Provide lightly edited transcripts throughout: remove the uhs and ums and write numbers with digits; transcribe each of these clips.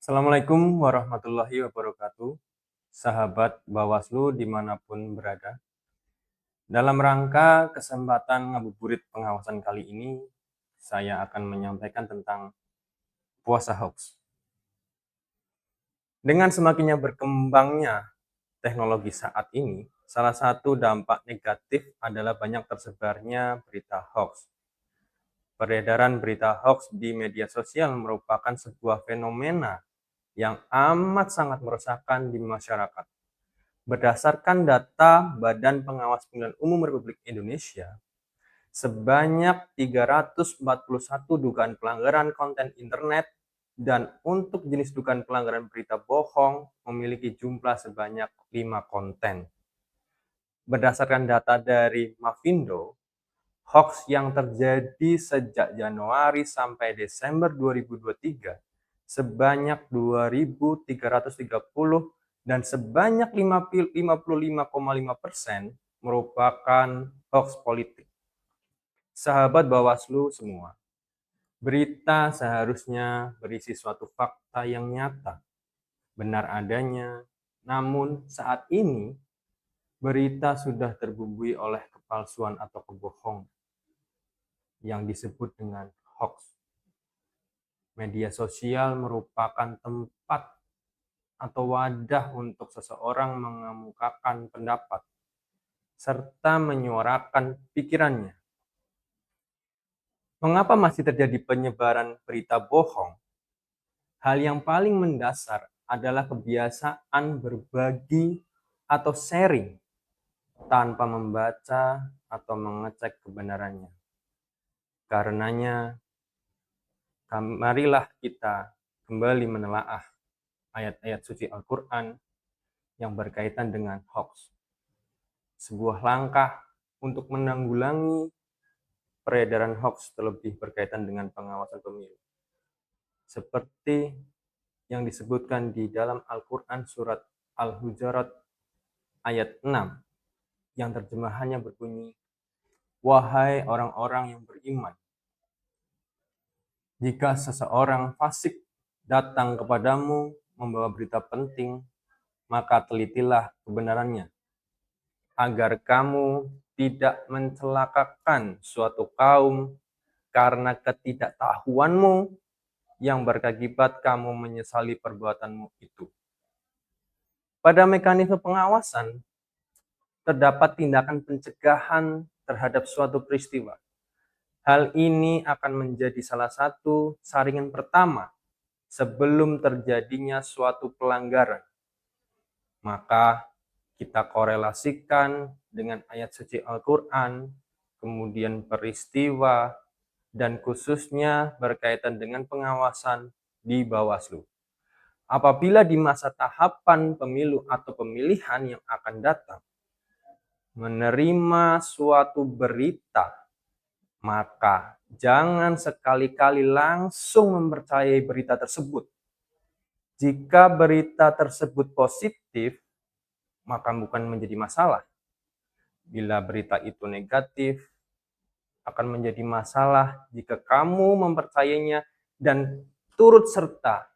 Assalamualaikum warahmatullahi wabarakatuh, sahabat Bawaslu dimanapun berada. Dalam rangka kesempatan ngabuburit pengawasan kali ini, saya akan menyampaikan tentang puasa hoax. Dengan semakinnya berkembangnya teknologi saat ini, salah satu dampak negatif adalah banyak tersebarnya berita hoax. Peredaran berita hoax di media sosial merupakan sebuah fenomena yang amat sangat meresahkan di masyarakat. Berdasarkan data Badan Pengawas Pemilihan Umum Republik Indonesia, sebanyak 341 dugaan pelanggaran konten internet dan untuk jenis dugaan pelanggaran berita bohong memiliki jumlah sebanyak 5 konten. Berdasarkan data dari Mavindo, hoax yang terjadi sejak Januari sampai Desember 2023 sebanyak 2.330 dan sebanyak 55,5% merupakan hoax politik. Sahabat Bawaslu semua, berita seharusnya berisi suatu fakta yang nyata, benar adanya, namun saat ini berita sudah terbumbui oleh kepalsuan atau kebohongan yang disebut dengan hoax. Media sosial merupakan tempat atau wadah untuk seseorang mengemukakan pendapat serta menyuarakan pikirannya. Mengapa masih terjadi penyebaran berita bohong? Hal yang paling mendasar adalah kebiasaan berbagi atau sharing tanpa membaca atau mengecek kebenarannya. Karenanya, marilah kita kembali menelaah ayat-ayat suci Al-Quran yang berkaitan dengan hoax. Sebuah langkah untuk menanggulangi peredaran hoax terlebih berkaitan dengan pengawasan pemilu. Seperti yang disebutkan di dalam Al-Quran surat Al-Hujurat ayat 6 yang terjemahannya berbunyi, "Wahai orang-orang yang beriman, jika seseorang fasik datang kepadamu membawa berita penting, maka telitilah kebenarannya, agar kamu tidak mencelakakan suatu kaum karena ketidaktahuanmu yang berakibat kamu menyesali perbuatanmu itu." Pada mekanisme pengawasan, terdapat tindakan pencegahan terhadap suatu peristiwa. Hal ini akan menjadi salah satu saringan pertama sebelum terjadinya suatu pelanggaran. Maka kita korelasikan dengan ayat suci Al-Quran, kemudian peristiwa, dan khususnya berkaitan dengan pengawasan di Bawaslu. Apabila di masa tahapan pemilu atau pemilihan yang akan datang, menerima suatu berita, maka jangan sekali-kali langsung mempercayai berita tersebut. Jika berita tersebut positif, maka bukan menjadi masalah. Bila berita itu negatif, akan menjadi masalah jika kamu mempercayainya dan turut serta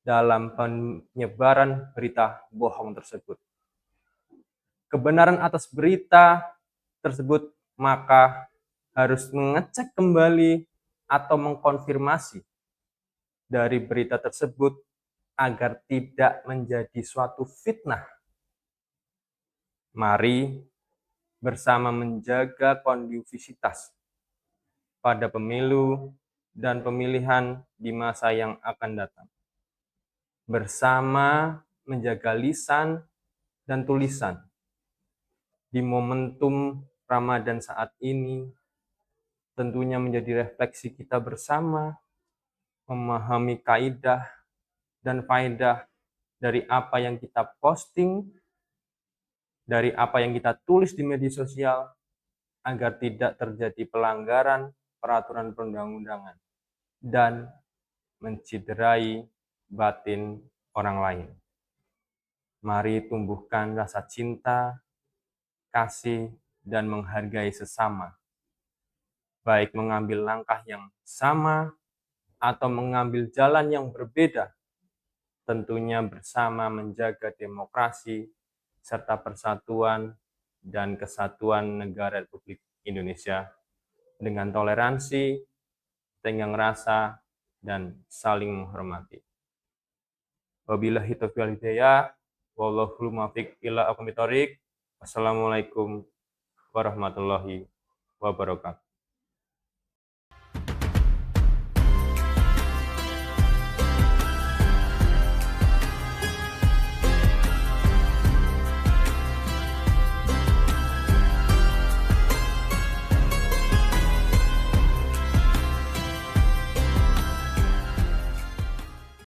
dalam penyebaran berita bohong tersebut. Kebenaran atas berita tersebut maka harus mengecek kembali atau mengkonfirmasi dari berita tersebut agar tidak menjadi suatu fitnah. Mari bersama menjaga kondusivitas pada pemilu dan pemilihan di masa yang akan datang. Bersama menjaga lisan dan tulisan. Di momentum Ramadan saat ini, tentunya menjadi refleksi kita bersama, memahami kaidah dan faedah dari apa yang kita posting, dari apa yang kita tulis di media sosial, agar tidak terjadi pelanggaran peraturan perundang-undangan dan menciderai batin orang lain. Mari tumbuhkan rasa cinta, kasih, dan menghargai sesama. Baik mengambil langkah yang sama atau mengambil jalan yang berbeda tentunya bersama menjaga demokrasi serta persatuan dan kesatuan negara Republik Indonesia dengan toleransi, tenggang rasa, dan saling menghormati. Wabillahi taufiq wal hidayah, wallahul muwaffiq ila aqwamit thoriq. Wassalamualaikum warahmatullahi wabarakatuh.